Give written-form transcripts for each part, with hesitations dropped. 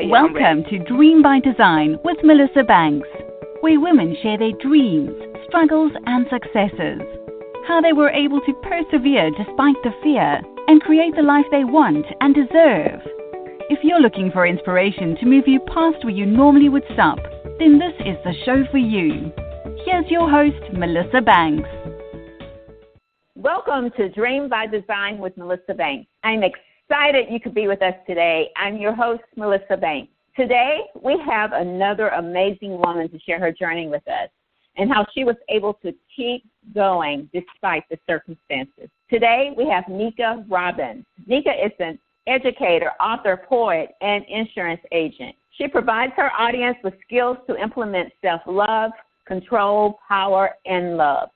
Welcome to Dream by Design with Melissa Banks, where women share their dreams, struggles, and successes. How they were able to persevere despite the fear and create the life they want and deserve. If you're looking for inspiration to move you past where you normally would stop, then this is the show for you. Here's your host, Melissa Banks. Welcome to Dream by Design with Melissa Banks. I'm excited you could be with us today. I'm your host, Melissa Banks. Today, we have another amazing woman to share her journey with us and how she was able to keep going despite the circumstances. Today, we have Kneika Robbins. Kneika is an educator, author, poet, and insurance agent. She provides her audience with skills to implement self-love, control, power, and love.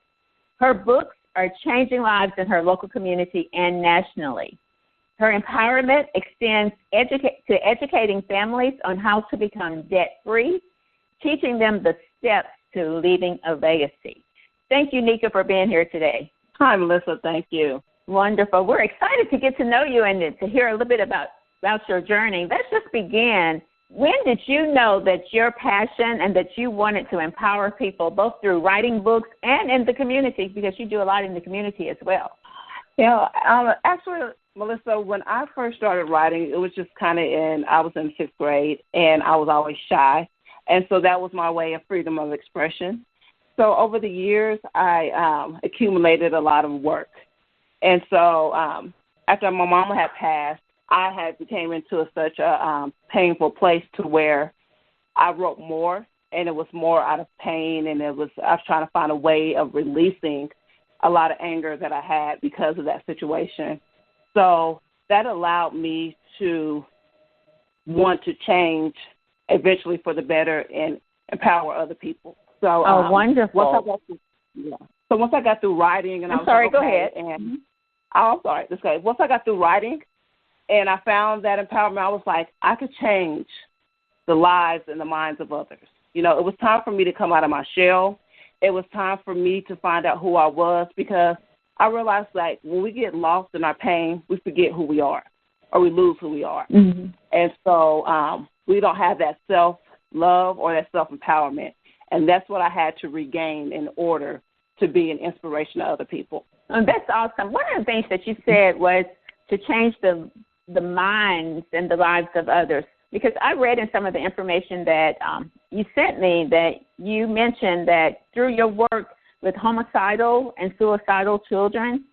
Her books are changing lives in her local community and nationally. Her empowerment extends to educating families on how to become debt-free, teaching them the steps to leaving a legacy. Thank you, Kneika, for being here today. Hi, Melissa. Thank you. Wonderful. We're excited to get to know you and to hear a little bit about your journey. Let's just begin. When did you know that your passion and that you wanted to empower people, both through writing books and in the community, because you do a lot in the community as well? Yeah, actually, Melissa, when I first started writing, it was just I was in 6th grade, and I was always shy. And so that was my way of freedom of expression. So over the years, I accumulated a lot of work. And so after my mama had passed, I had became into such a painful place to where I wrote more, and it was more out of pain, and I was trying to find a way of releasing a lot of anger that I had because of that situation. So that allowed me to want to change eventually for the better and empower other people. So wonderful. Once I got through writing, and I'm sorry, go ahead. And I'm sorry, this guy. Once I got through writing, and I found that empowerment, I was like, I could change the lives and the minds of others. You know, it was time for me to come out of my shell. It was time for me to find out who I was, because I realized, like, when we get lost in our pain, we forget who we are, or we lose who we are. Mm-hmm. And so we don't have that self-love or that self-empowerment. And that's what I had to regain in order to be an inspiration to other people. Oh, that's awesome. One of the things that you said was to change the minds and the lives of others. Because I read in some of the information that you sent me that you mentioned that through your work with homicidal and suicidal children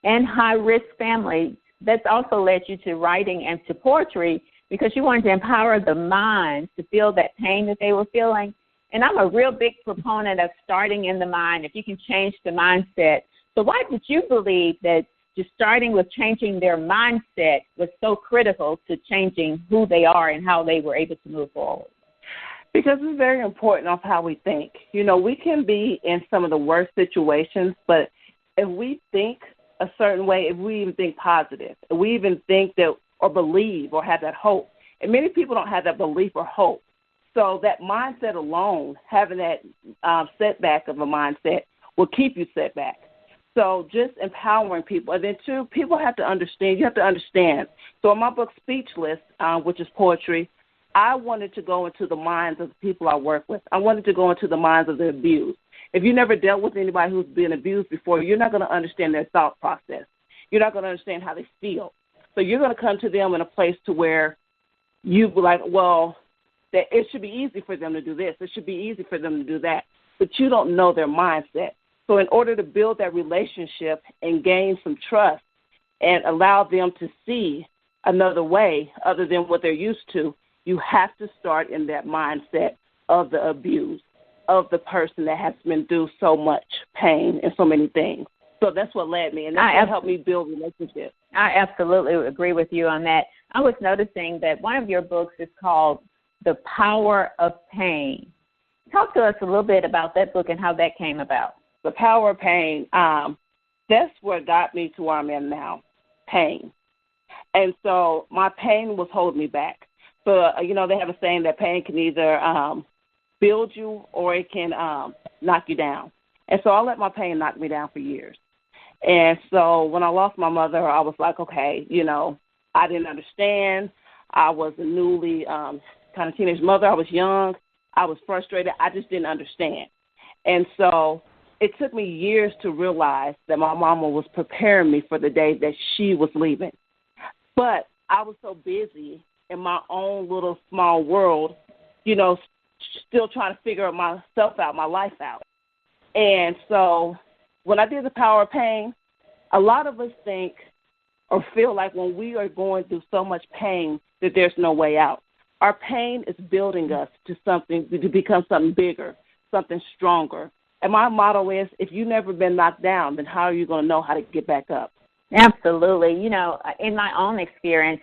and high-risk families, that's also led you to writing and to poetry, because you wanted to empower the minds to feel that pain that they were feeling. And I'm a real big proponent of starting in the mind, if you can change the mindset. So why did you believe that just starting with changing their mindset was so critical to changing who they are and how they were able to move forward? Because it's very important of how we think. You know, we can be in some of the worst situations, but if we think a certain way, if we even think positive, if we even think that or believe or have that hope, and many people don't have that belief or hope. So that mindset alone, having that setback of a mindset, will keep you set back. So just empowering people. And then, too, people have to understand. You have to understand. So in my book, Speechless, which is poetry, I wanted to go into the minds of the people I work with. I wanted to go into the minds of the abused. If you never dealt with anybody who's been abused before, you're not going to understand their thought process. You're not going to understand how they feel. So you're going to come to them in a place to where you be like, well, that it should be easy for them to do this. It should be easy for them to do that. But you don't know their mindset. So in order to build that relationship and gain some trust and allow them to see another way other than what they're used to, you have to start in that mindset of the abuse, of the person that has been through so much pain and so many things. So that's what led me, and that's what helped me build relationships. I absolutely agree with you on that. I was noticing that one of your books is called The Power of Pain. Talk to us a little bit about that book and how that came about. The Power of Pain, that's what got me to where I'm in now, pain. And so my pain was holding me back. So, they have a saying that pain can either build you or it can knock you down. And so I let my pain knock me down for years. And so when I lost my mother, I was like, okay, I didn't understand. I was a newly kind of teenage mother. I was young. I was frustrated. I just didn't understand. And so it took me years to realize that my mama was preparing me for the day that she was leaving. But I was so busy in my own little small world, still trying to figure myself out, my life out. And so when I did The Power of Pain, a lot of us think or feel like when we are going through so much pain that there's no way out. Our pain is building us to become something bigger, something stronger. And my motto is, if you've never been knocked down, then how are you going to know how to get back up? Absolutely. In my own experience,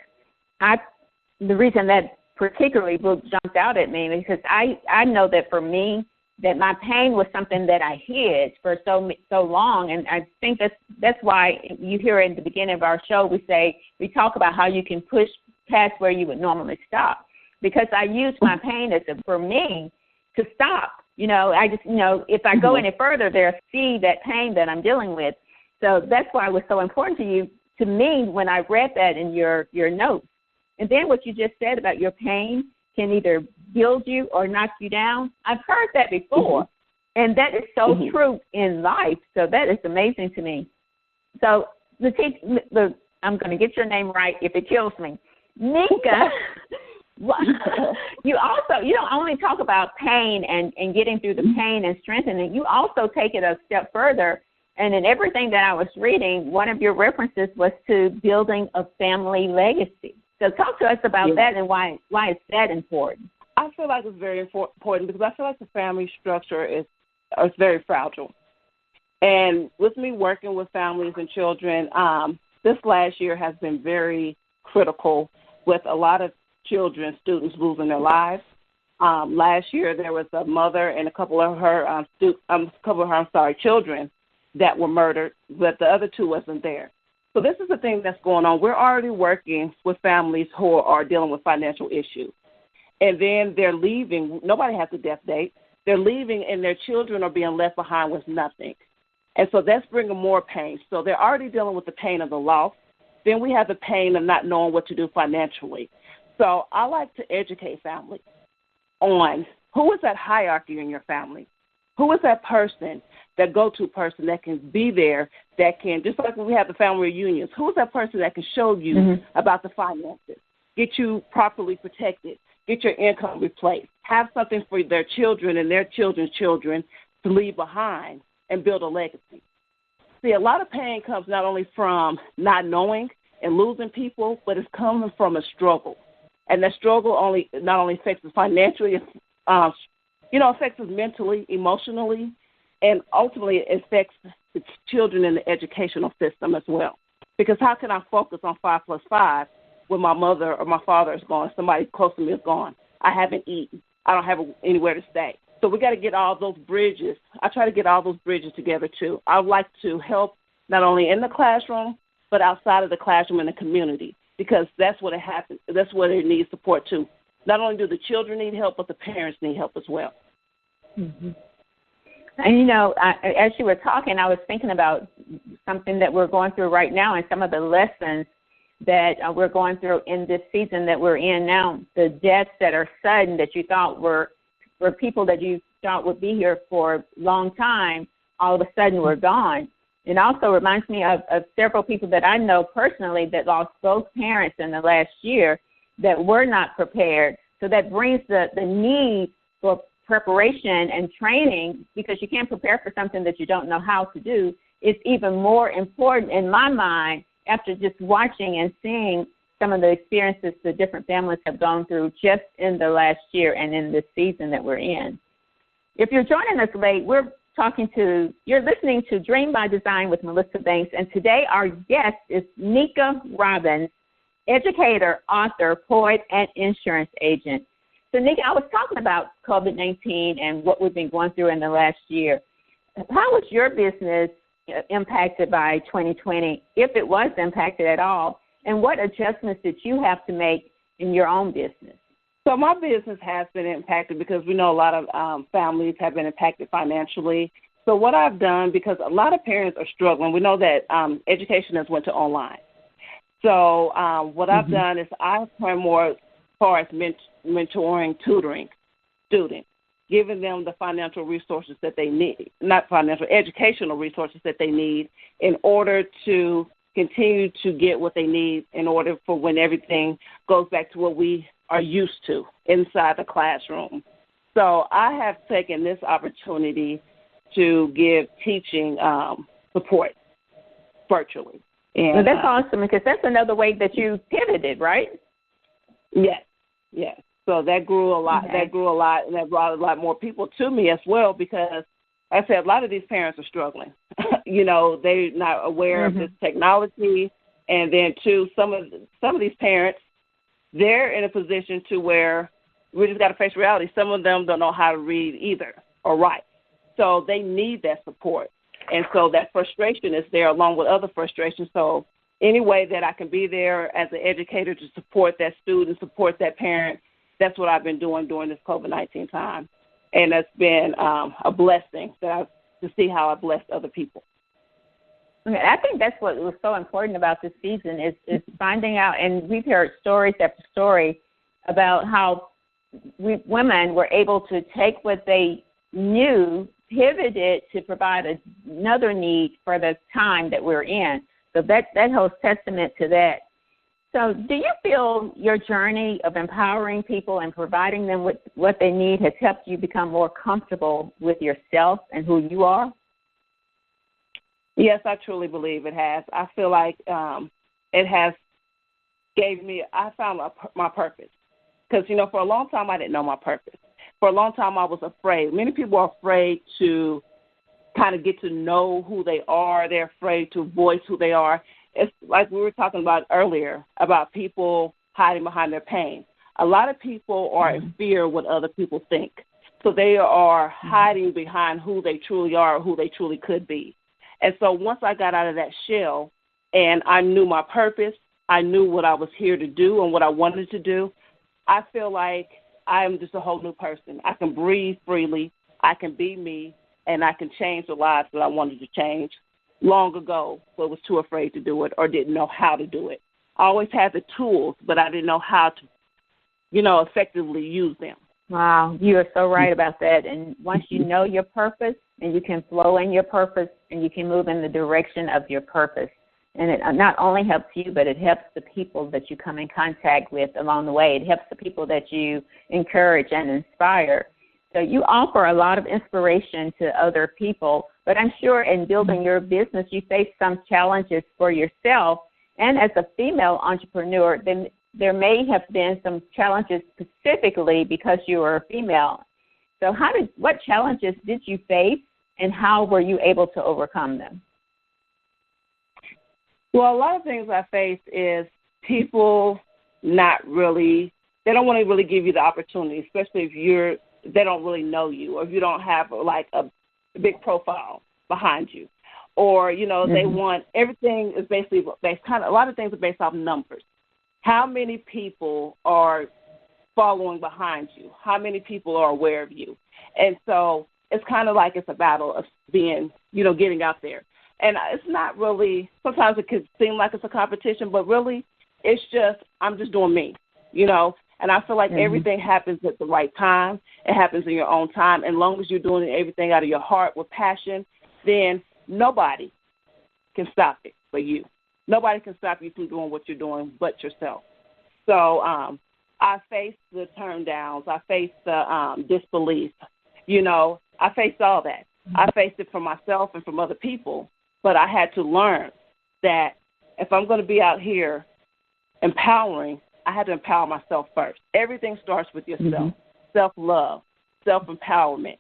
the reason that particularly book jumped out at me because I know that for me, that my pain was something that I hid for so long, and I think that's why you hear in the beginning of our show we talk about how you can push past where you would normally stop, because I used my pain for me to stop. I just if I go any further, they'll see that pain that I'm dealing with. So that's why it was so important to me when I read that in your notes. And then what you just said about your pain can either build you or knock you down. I've heard that before, and that is so true in life. So that is amazing to me. So I'm going to get your name right if it kills me. Kneika, you don't only talk about pain and getting through the pain and strengthening. You also take it a step further. And in everything that I was reading, one of your references was to building a family legacy. So talk to us about that and why is that important? I feel like it's very important because I feel like the family structure is very fragile. And with me working with families and children, this last year has been very critical with a lot of children, students losing their lives. Last year there was a mother and a couple of her children that were murdered, but the other two wasn't there. So this is the thing that's going on. We're already working with families who are dealing with financial issues. And then they're leaving. Nobody has a death date. They're leaving, and their children are being left behind with nothing. And so that's bringing more pain. So they're already dealing with the pain of the loss. Then we have the pain of not knowing what to do financially. So I like to educate families on who is that hierarchy in your family. Who is that person, that go-to person that can be there, that can, just like when we have the family reunions, who is that person that can show you about the finances, get you properly protected, get your income replaced, have something for their children and their children's children to leave behind and build a legacy. See, a lot of pain comes not only from not knowing and losing people, but it's coming from a struggle. And that struggle not only affects us financially, affects us mentally, emotionally, and ultimately it affects the children in the educational system as well. Because how can I focus on 5 plus 5 when my mother or my father is gone, somebody close to me is gone? I haven't eaten. I don't have anywhere to stay. So we got to get all those bridges. I try to get all those bridges together too. I would like to help not only in the classroom, but outside of the classroom in the community, because that's what it happens. That's what it needs support too. Not only do the children need help, but the parents need help as well. Mm-hmm. And, as you were talking, I was thinking about something that we're going through right now and some of the lessons that we're going through in this season that we're in now. The deaths that are sudden that you thought were people that you thought would be here for a long time, all of a sudden were gone. It also reminds me of several people that I know personally that lost both parents in the last year that were not prepared. So that brings the need for preparation and training, because you can't prepare for something that you don't know how to do. It's even more important in my mind after just watching and seeing some of the experiences the different families have gone through just in the last year and in this season that we're in. If you're joining us late, you're listening to Dream by Design with Melissa Banks, and today our guest is Kneika Robbins, educator, author, poet, and insurance agent. So, Kneika, I was talking about COVID-19 and what we've been going through in the last year. How was your business impacted by 2020, if it was impacted at all, and what adjustments did you have to make in your own business? So my business has been impacted because we know a lot of families have been impacted financially. So what I've done, because a lot of parents are struggling, we know that education has went to online. So what I've done is I've turned more as far as mentoring, tutoring students, giving them the financial resources that they need, not financial, educational resources that they need in order to continue to get what they need in order for when everything goes back to what we are used to inside the classroom. So I have taken this opportunity to give teaching support virtually. And well, that's awesome, because that's another way that you pivoted, right? Yes. So that grew a lot. Okay. That grew a lot, and that brought a lot more people to me as well, because, like I said, a lot of these parents are struggling. They're not aware of this technology, and then too, some of these parents, they're in a position to where we just got to face reality. Some of them don't know how to read either or write, so they need that support, and so that frustration is there along with other frustrations. So any way that I can be there as an educator to support that student, support that parent, that's what I've been doing during this COVID-19 time. And that's been a blessing to see how I blessed other people. Okay, I think that's what was so important about this season is finding out, and we've heard stories after story about how women were able to take what they knew, pivot it to provide another need for the time that we're in. So that holds testament to that. So do you feel your journey of empowering people and providing them with what they need has helped you become more comfortable with yourself and who you are? Yes, I truly believe it has. I feel like it has I found my purpose. Because, for a long time I didn't know my purpose. For a long time I was afraid. Many people are afraid to kind of get to know who they are. They're afraid to voice who they are. It's like we were talking about earlier about people hiding behind their pain. A lot of people are in fear of what other people think. So they are hiding behind who they truly are, who they truly could be. And so once I got out of that shell and I knew my purpose, I knew what I was here to do and what I wanted to do, I feel like I am just a whole new person. I can breathe freely. I can be me, and I can change the lives that I wanted to change long ago, but was too afraid to do it or didn't know how to do it. I always had the tools, but I didn't know how to, effectively use them. Wow, you are so right about that. And once you know your purpose and you can flow in your purpose and you can move in the direction of your purpose, and it not only helps you, but it helps the people that you come in contact with along the way. It helps the people that you encourage and inspire. So you offer a lot of inspiration to other people, but I'm sure in building your business, you face some challenges for yourself. And as a female entrepreneur, then there may have been some challenges specifically because you are a female. So what challenges did you face, and how were you able to overcome them? Well, a lot of things I face is people they don't want to really give you the opportunity, especially if they don't really know you, or if you don't have like a big profile behind you, or they want everything is basically based a lot of things are based off numbers. How many people are following behind you? How many people are aware of you? And so it's kind of like it's a battle of being, getting out there. And it's not really, sometimes it could seem like it's a competition, but really it's just, I'm just doing me, and I feel like everything happens at the right time. It happens in your own time. And as long as you're doing everything out of your heart with passion, then nobody can stop it but you. Nobody can stop you from doing what you're doing but yourself. So I faced the turn downs. I faced the disbelief. I faced all that. I faced it from myself and from other people. But I had to learn that if I'm going to be out here empowering, I had to empower myself first. Everything starts with yourself. Self-love, self-empowerment,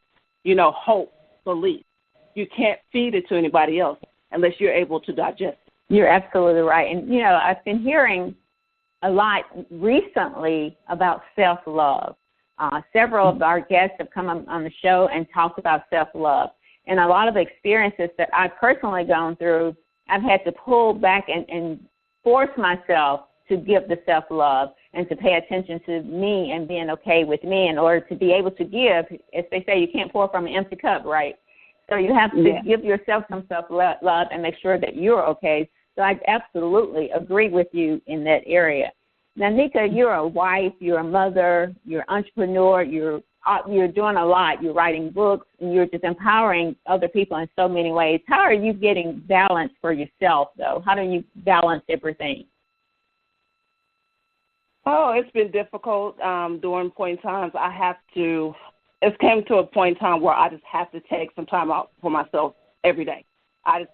hope, belief. You can't feed it to anybody else unless you're able to digest it. You're absolutely right. And, I've been hearing a lot recently about self-love. Several of our guests have come on the show and talked about self-love. And a lot of the experiences that I've personally gone through, I've had to pull back and force myself to give the self-love and to pay attention to me and being okay with me in order to be able to give. As they say, you can't pour from an empty cup, right? So you have to give yourself some self-love and make sure that you're okay. So I absolutely agree with you in that area. Now, Kneika, you're a wife, you're a mother, you're an entrepreneur, you're doing a lot. You're writing books, and you're just empowering other people in so many ways. How are you getting balance for yourself, though? How do you balance everything? Oh, it's been difficult during point in times. It's came to a point in time where I just have to take some time out for myself every day.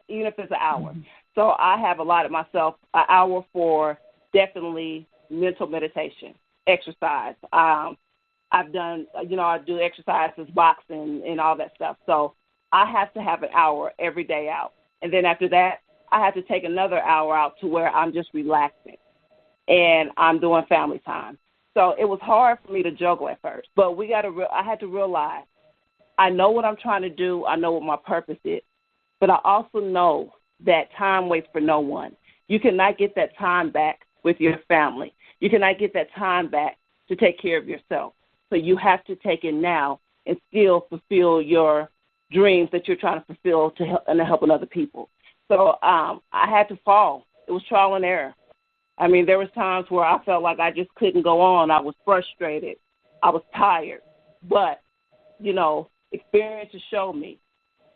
Even if it's an hour. Mm-hmm. So I have allotted myself an hour for definitely mental meditation, exercise. I've done, I do exercises, boxing, and all that stuff. So I have to have an hour every day out. And then after that, I have to take another hour out to where I'm just relaxing and I'm doing family time. So it was hard for me to juggle at first. But I had to realize I know what I'm trying to do. I know what my purpose is. But I also know that time waits for no one. You cannot get that time back with your family. You cannot get that time back to take care of yourself. So you have to take it now and still fulfill your dreams that you're trying to fulfill and helping other people. So I had to fall. It was trial and error. I mean, there was times where I felt like I just couldn't go on. I was frustrated. I was tired. But, experiences showed me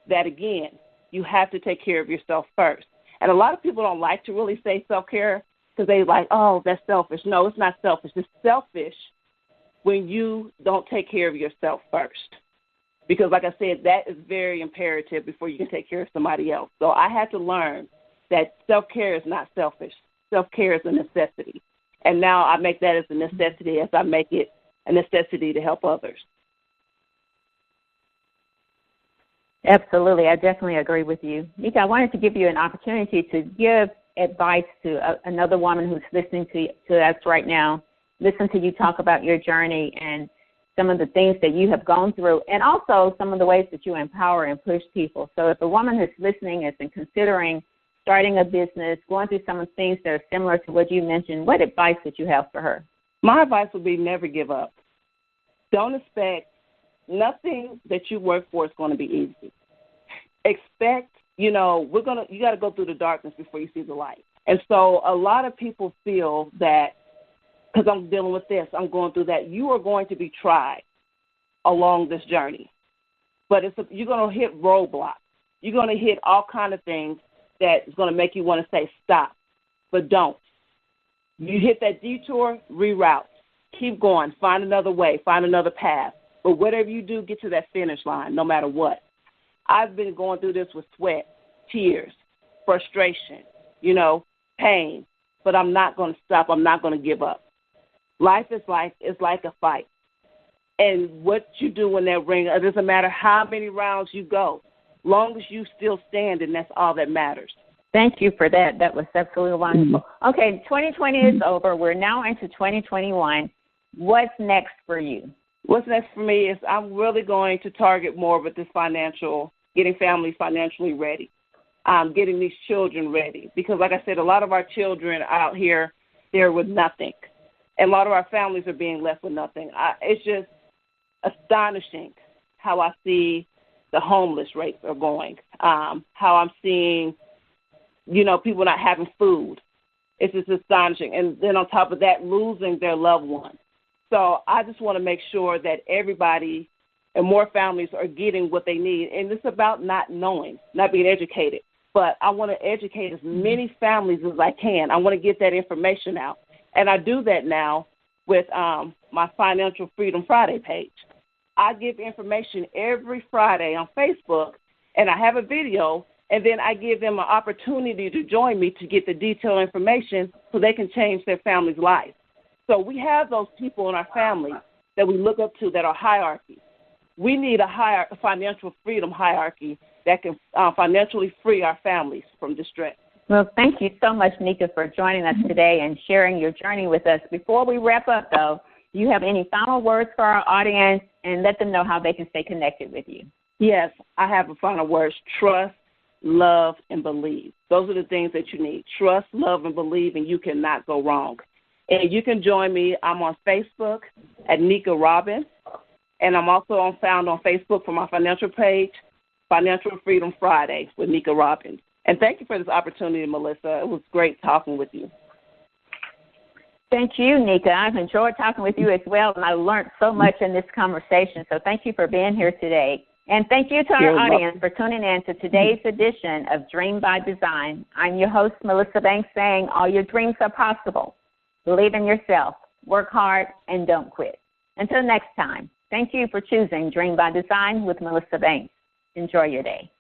that, again, you have to take care of yourself first. And a lot of people don't like to really say self-care because they like, oh, that's selfish. No, it's not selfish. It's selfish when you don't take care of yourself first. Because, like I said, that is very imperative before you can take care of somebody else. So I had to learn that self-care is not selfish. Self-care is a necessity. And now I make that as a necessity as I make it a necessity to help others. Absolutely. I definitely agree with you. Kneika, I wanted to give you an opportunity to give advice to another woman who's listening to us right now. Listen to you talk about your journey and some of the things that you have gone through, and also some of the ways that you empower and push people. So if a woman is listening is considering starting a business, going through some of the things that are similar to what you mentioned, what advice would you have for her? My advice would be never give up. Don't expect nothing that you work for is going to be easy. Expect, you got to go through the darkness before you see the light. And so a lot of people feel that because I'm dealing with this, I'm going through that, you are going to be tried along this journey. But you're going to hit roadblocks. You're going to hit all kind of things that is going to make you want to say stop, but don't. You hit that detour, reroute. Keep going. Find another way. Find another path. But whatever you do, get to that finish line no matter what. I've been going through this with sweat, tears, frustration, pain, but I'm not going to stop. I'm not going to give up. Life is like a fight. And what you do in that ring, it doesn't matter how many rounds you go, long as you still stand, and that's all that matters. Thank you for that. That was absolutely wonderful. Mm-hmm. Okay, 2020 is over. We're now into 2021. What's next for you? What's next for me is I'm really going to target more with this getting families financially ready, getting these children ready. Because like I said, a lot of our children out here, they're with nothing. And a lot of our families are being left with nothing. It's just astonishing how I see the homeless rates are going, how I'm seeing, people not having food. It's just astonishing. And then on top of that, losing their loved ones. So I just want to make sure that everybody and more families are getting what they need. And it's about not knowing, not being educated. But I want to educate as many families as I can. I want to get that information out. And I do that now with my Financial Freedom Friday page. I give information every Friday on Facebook, and I have a video, and then I give them an opportunity to join me to get the detailed information so they can change their family's life. So we have those people in our family that we look up to that are hierarchies. We need a financial freedom hierarchy that can financially free our families from distress. Well, thank you so much, Kneika, for joining us today and sharing your journey with us. Before we wrap up, though, do you have any final words for our audience, and let them know how they can stay connected with you? Yes, I have a final words: trust, love, and believe. Those are the things that you need. Trust, love, and believe, and you cannot go wrong. And you can join me. I'm on Facebook at Kneika Robbins, and I'm also found on Facebook for my financial page, Financial Freedom Friday with Kneika Robbins. And thank you for this opportunity, Melissa. It was great talking with you. Thank you, Kneika. I've enjoyed talking with you as well, and I learned so much in this conversation. So thank you for being here today. And thank you to our audience for tuning in to today's edition of Dream by Design. I'm your host, Melissa Banks, saying all your dreams are possible. Believe in yourself, work hard, and don't quit. Until next time, thank you for choosing Dream by Design with Melissa Banks. Enjoy your day.